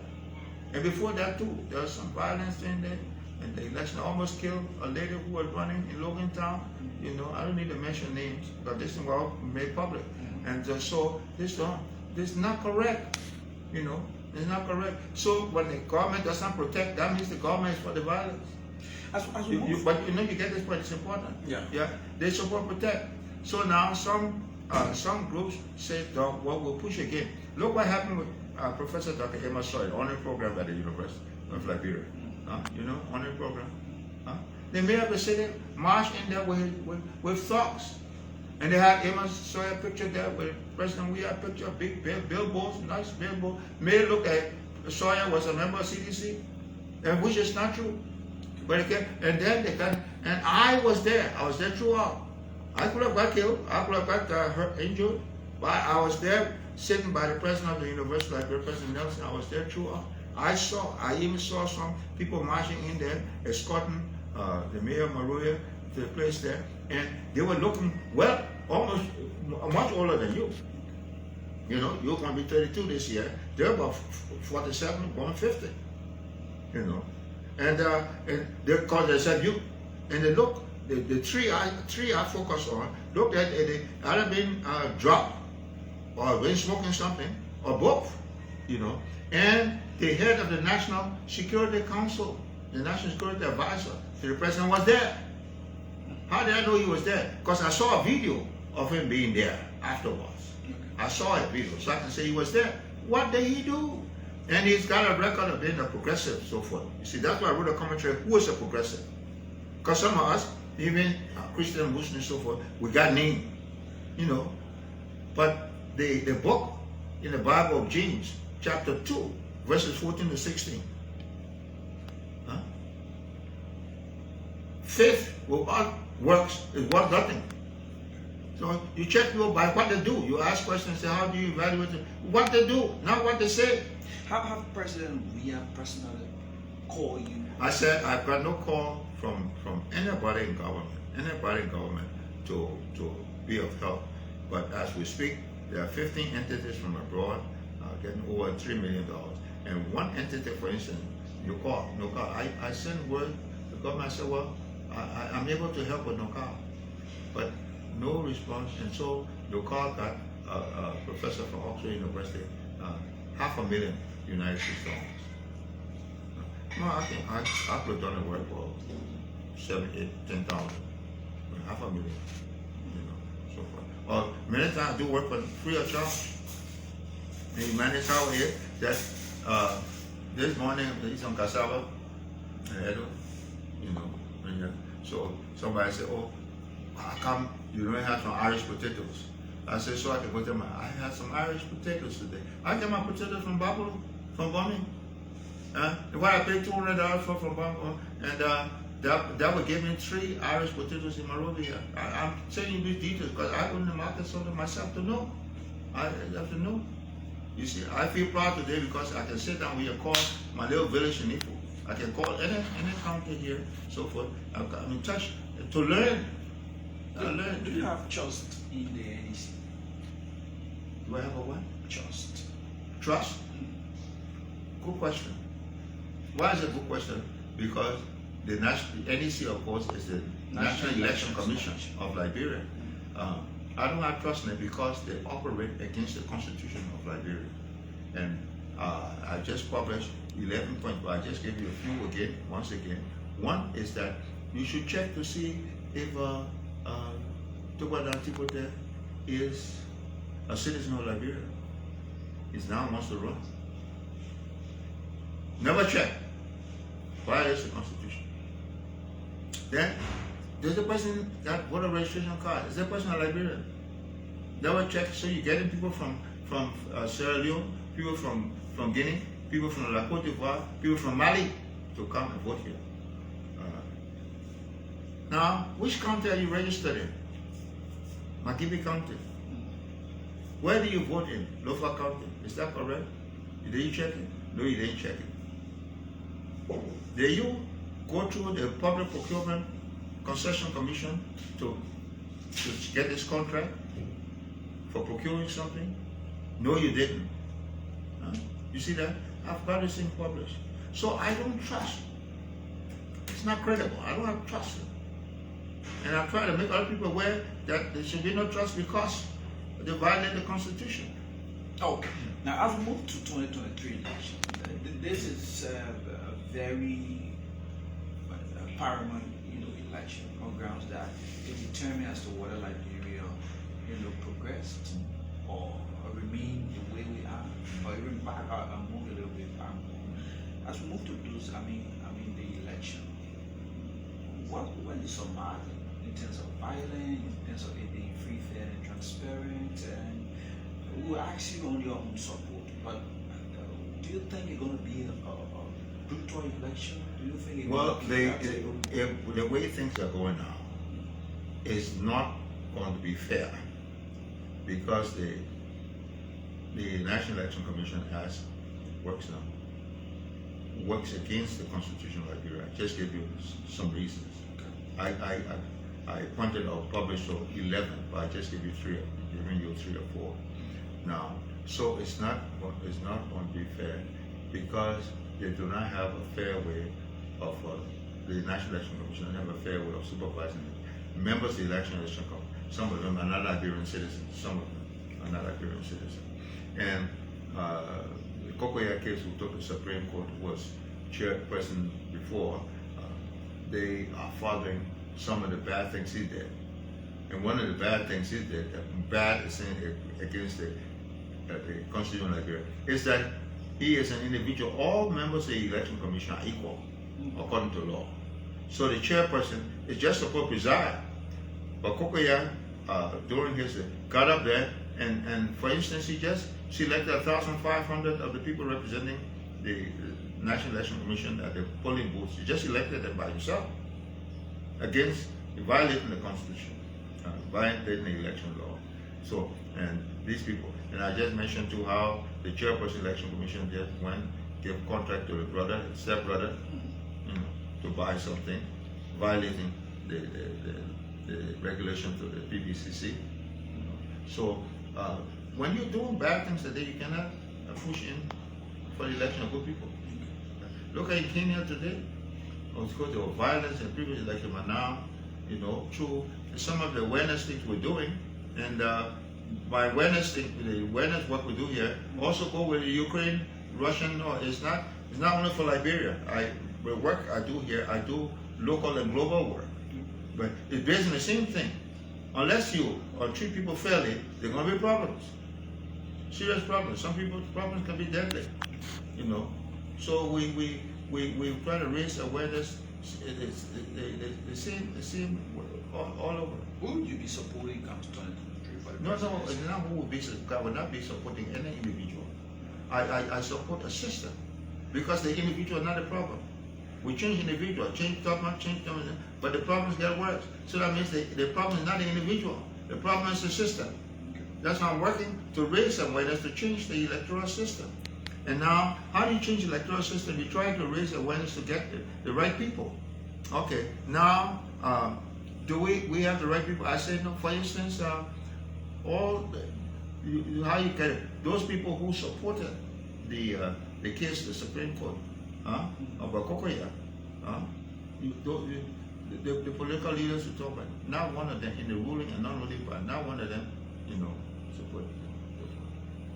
And before that too, there was some violence in there. And the election almost killed a lady who was running in Logantown. You know, I don't need to mention names, but this thing was made public. And so this is not correct. You know, it's not correct. So when the government does not protect, that means the government is for the violence. As we move. But you get this point. It's important. Yeah. They support protect. So now some groups say, well, we'll push again. Look what happened with Professor Dr. Amos on a program at the University of Liberia. On a program. The mayor of the city marched in there with thugs. And they had Amos Sawyer picture there with President Weah picture, big billboards, nice billboard. Mayor looked at Sawyer was a member of CDC, and which is not true. But again, and then they got, and I was there. I was there throughout. I could have got killed. I could have got hurt, injured. But I was there sitting by the president of the university, like President Nelson. I was there throughout. I even saw some people marching in there, escorting the mayor of Maruya to the place there, and they were looking, well, almost much older than you. You're going to be 32 this year. They're about 47, going 50. And because they said you, and they look, the three I focus on, looked at it, either been dropped or been smoking something, or both, And the head of the National Security Council, the National Security Advisor to the president was there. How did I know he was there? Because I saw a video of him being there afterwards. I saw a video, so I can say he was there. What did he do? And he's got a record of being a progressive, so forth. You see, that's why I wrote a commentary, who is a progressive? Because some of us, even Christian, Muslim, and so forth, we got named, But the book in the Bible of James, chapter 2, verses 14 to 16. Faith without works is worth nothing. So you check people by what they do. You ask questions, say, how do you evaluate them? What they do, not what they say. How have President Weah personally called you? I said I've got no call from anybody in government to be of help. But as we speak, there are 15 entities from abroad getting over $3 million. And one entity, for instance, no call. I sent word to the government. I said, well, I'm able to help with NOCAL, but no response. And so NOCAL got a professor from Oxford University, $500,000 United States dollars. No, I could have done the work for 7, 8, 10,000, $500,000, so forth. Or many times I do work for free of charge. The humanitarian here that this morning I eat some cassava, So somebody said, oh, how come you don't have some Irish potatoes? I said, so I can go tell them, I had some Irish potatoes today. I get my potatoes from Babylon, from Bombing. What I paid $200 for from Babylon, and that would give me 3 Irish potatoes in Monrovia. I'm telling you these details because I go in the market so myself to know. I have to know. You see, I feel proud today because I can sit down with call my little village in Ipo. I can call any county here, so forth. I'm in touch to learn. Do you have trust in the NEC? Do I have a what? Trust. Trust? Good question. Why is it a good question? Because the NEC, of course, is the National Election Commission of Liberia. I don't have trust in it because they operate against the Constitution of Liberia. And I just published 11 points, but I just gave you a few again, once again. One is that you should check to see if Togba-Nah Tipoteh is a citizen of Liberia. He now wants to run. Never check. Violates the Constitution. Then there's a person that voter registration card. Is that person a Liberian? Never check. So you're getting people from Sierra Leone, people from Guinea, people from La Côte d'Ivoire, people from Mali to come and vote here. Now, which county are you registered in? Makibi County. Where do you vote in? Lofa County. Is that correct? Did you check it? No, you didn't check it. Did you go through the Public Procurement Concession Commission to get this contract for procuring something? No, you didn't. You see that? I've got this thing published. So I don't trust. It's not credible. I don't have trust. And I try to make other people aware that there should be no trust because they violate the Constitution. Okay. Now, as we move to 2023 election, this is a very paramount, election on grounds that it determines as to whether Liberia, progressed or remain the way we are, or even back or move a little bit back. As we move to those, the election, what is some margin in terms of violence, in terms of it being free, fair, and transparent? And we'll ask you on your own support, but do you think it's going to be a brutal election? Do you think the way things are going now is not going to be fair, because the National Election Commission works against the Constitution of Liberia. I just give you some reasons. I pointed out published 11, but I just give you giving you 3 or 4 now. So it's not going to be fair, because they do not have a fair way of the National Election Commission doesn't have a fair way of supervising it. Members of the Election Commission, some of them are not Liberian citizens, some of them are not Liberian citizens. And the Kokoya case who took the Supreme Court was chairperson before. They are fathering some of the bad things he did. And one of the bad things he did, bad is against the Constitution of Liberia, is that he is an individual. All members of the Election Commission are equal, according to law. So the chairperson is just supposed to preside. But Kokoya, during his, got up there, and for instance, he just selected 1,500 of the people representing the National Election Commission at the polling booths. He just elected them by himself, against violating the Constitution, violating the election law. So, and these people, and I just mentioned too how the chairperson election commission just went, gave contract to the stepbrother, to buy something, violating the regulations of the PBCC. So, when you're doing bad things today, you cannot push in for the election of good people. Look at Kenya today. Of course, there was violence in previous election, but now, through some of the awareness things we're doing, and by awareness thing, the awareness what we do here, also go with the Ukraine, Russian. No, it's not only for Liberia. The work I do here, I do local and global work, but it's based on the same thing. Unless you treat people fairly, there are going to be problems, serious problems. Some people's problems can be deadly, So we try to raise awareness. It's the same all over. Who would you be supporting come to 2023? No, it's not who would be. I would not be supporting any individual. I support a system, because the individual is not a problem. We change individual, change government, but the problems get worse. So that means the problem is not the individual. The problem is the system. That's why I'm working to raise awareness to change the electoral system. And now, how do you change the electoral system? You try to raise awareness to get the right people. Okay, now, do we have the right people? I say no. For instance, how you get it? Those people who supported the case, the Supreme Court, about Kokoya, the political leaders who talk about, not one of them in the ruling and non-ruling party, not one of them, support.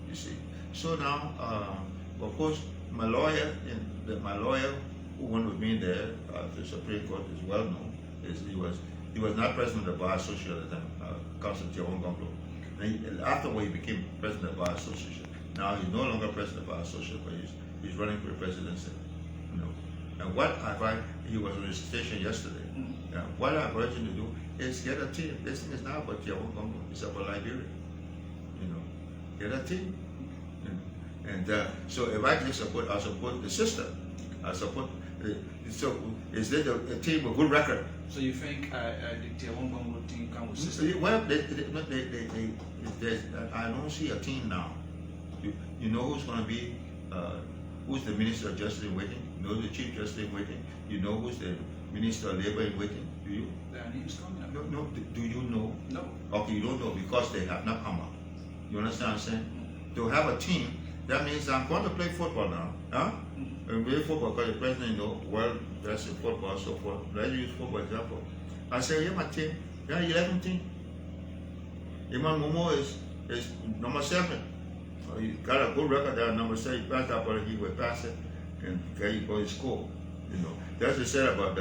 You see. So now, of course, my lawyer who went with me there, the Supreme Court is well known. He was not president of the Bar Association at the time, Council Tiawan. And afterward, he became president of the Bar Association. Now he's no longer president of the Bar Association, but he's running for the presidency. And he was on his station yesterday. What I've urged him to do is get a team. This thing is not about Tiawan, it's about Liberia. Get a team. And so if I can support, I support the system. I support. So is there a team with good record? So you think the Tiawan team come with system? Well, I don't see a team now. You know who's going to be? Who's the Minister of Justice in waiting? You know the Chief Justice in waiting? You know who's the Minister of Labor in waiting? Do you? Their names coming up. No. Do you know? No. Okay, you don't know because they have not come up. You understand what I'm saying? To have a team, that means I'm going to play football now. And play football because the president, world best in football, so forth. Let's use football example. I say, yeah, my team, 11 team. Iman Momo is number 7. He got a good record there, number 7. He passed up, but he will pass it, and he go to school. That's the said about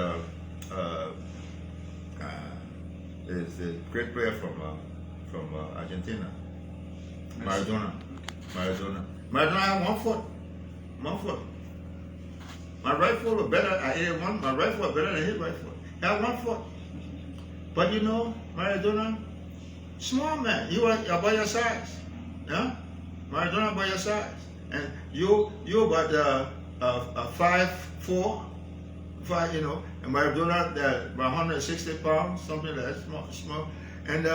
is a great player from Argentina. Maradona. Maradona had 1 foot. 1 foot. My right foot was better. I ate one. My right foot was better than his right foot. He had 1 foot. But you know, Maradona, small man. You are about your size. Yeah? Maradona about your size. And you about 5'4", you know, and Maradona about 160 pounds, something like that, small. And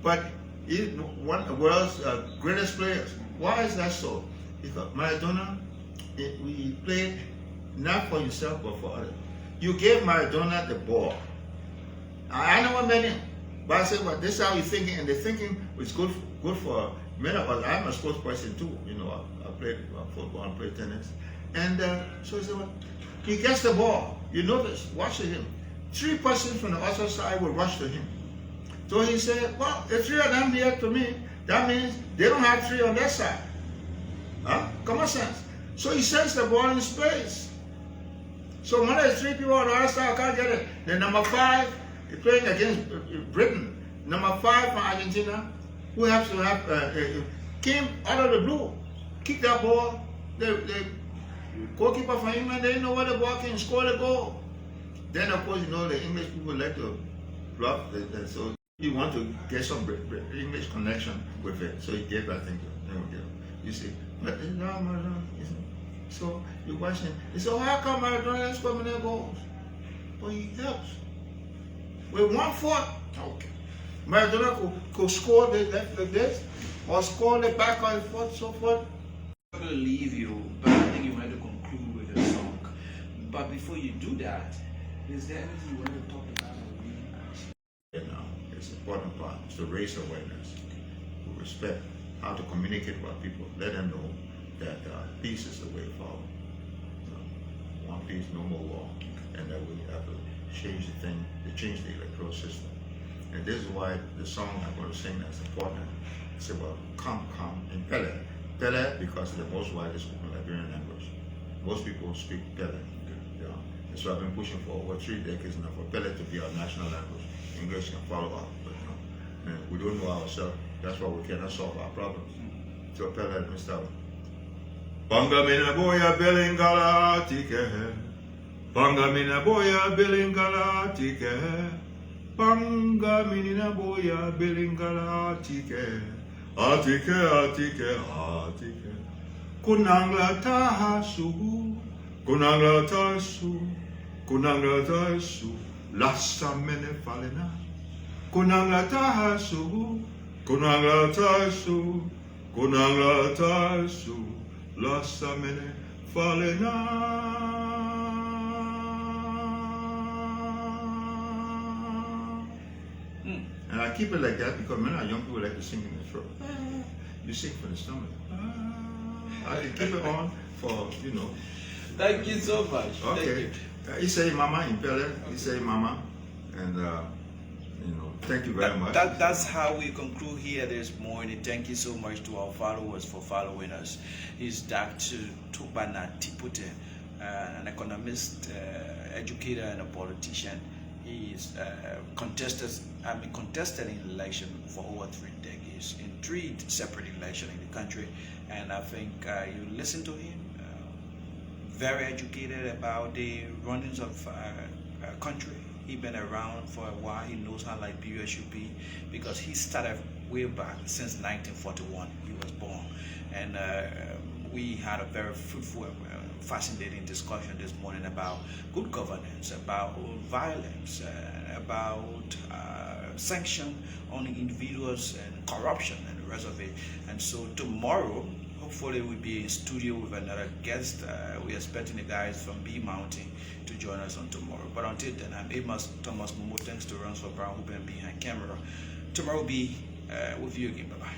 but he's one of the world's greatest players. Why is that so? Because Maradona, we played not for yourself but for others. You gave Maradona the ball. I know what many, but I said, well, this is how you're thinking, and the thinking was good for many of us. I'm a sports person too, you know. I played football, I played tennis, and so he said, well, he gets the ball. You notice, watching him, 3 persons from the other side will rush to him. So he said, well, if 3 of them here to me, that means they don't have 3 on their side. Huh? Common sense. So he sends the ball in space. So one of the 3 people on the other side can't get it. Then number 5, he's playing against Britain. Number 5 from Argentina, who has to have came out of the blue, kicked that ball. The goalkeeper from England, they know where the ball can score the goal. Then of course, you know, the English people like to bluff, so he want to get some English connection with it. So he gave, I think, you see. But no. So you watch him. He said, how come Maradona is scoring their goals? But he helps. With 1 foot, okay. Maradona could score the left like this, or score the back on his foot, so forth. I'm going to leave you, but I think you wanted to conclude with a song. But before you do that, is there anything you want to talk about? You know, it's an important part. It's to raise awareness, to respect, how to communicate with people, let them know that peace is the way forward. You know, one peace, no more war, and that we have to change the thing, to change the electoral system. And this is why the song I'm going to sing that's important. It's about come in Pele. Pele because it's the most widely spoken Liberian language. Most people speak Pele. Yeah. And so I've been pushing for over 3 decades now for Pele to be our national language. English can follow up, but you know, and we don't know ourselves. That's why we cannot solve our problems. So Pele, let me start. Banga mina boya belingala tike. Banga mina boya belingala tike. Banga mina boya belingala tike. Atike. Kunangla tahasu. Kunangla tasu. Lassa mene falena. Kunangla tahasu. Kunangla tasu. Lassa mene falena. And I keep it like that because many young people like to sing in the throat. You sing from the stomach. I can keep it on for, you know. Thank you so much. Okay. He say mama in Pele. He say mama. And, you know, thank you very much. That's how we conclude here this morning. Thank you so much to our followers for following us. He's Dr. Togba-Nah Tipoteh, an economist, educator, and a politician. He's contested in election for over 3 decades, in 3 separate elections in the country. And I think you listen to him, very educated about the runnings of our country. He's been around for a while. He knows how Liberia should be because he started way back since 1941. He was born. And we had a very fruitful, fascinating discussion this morning about good governance, about violence, about sanction on individuals and corruption and the rest of it. And so tomorrow, hopefully we'll be in studio with another guest. We're expecting the guys from B Mountain to join us on tomorrow. But until then, I'm Amos, Momo. Thanks to Runs for Brown, who've been behind camera. Tomorrow will be with you again. Bye-bye.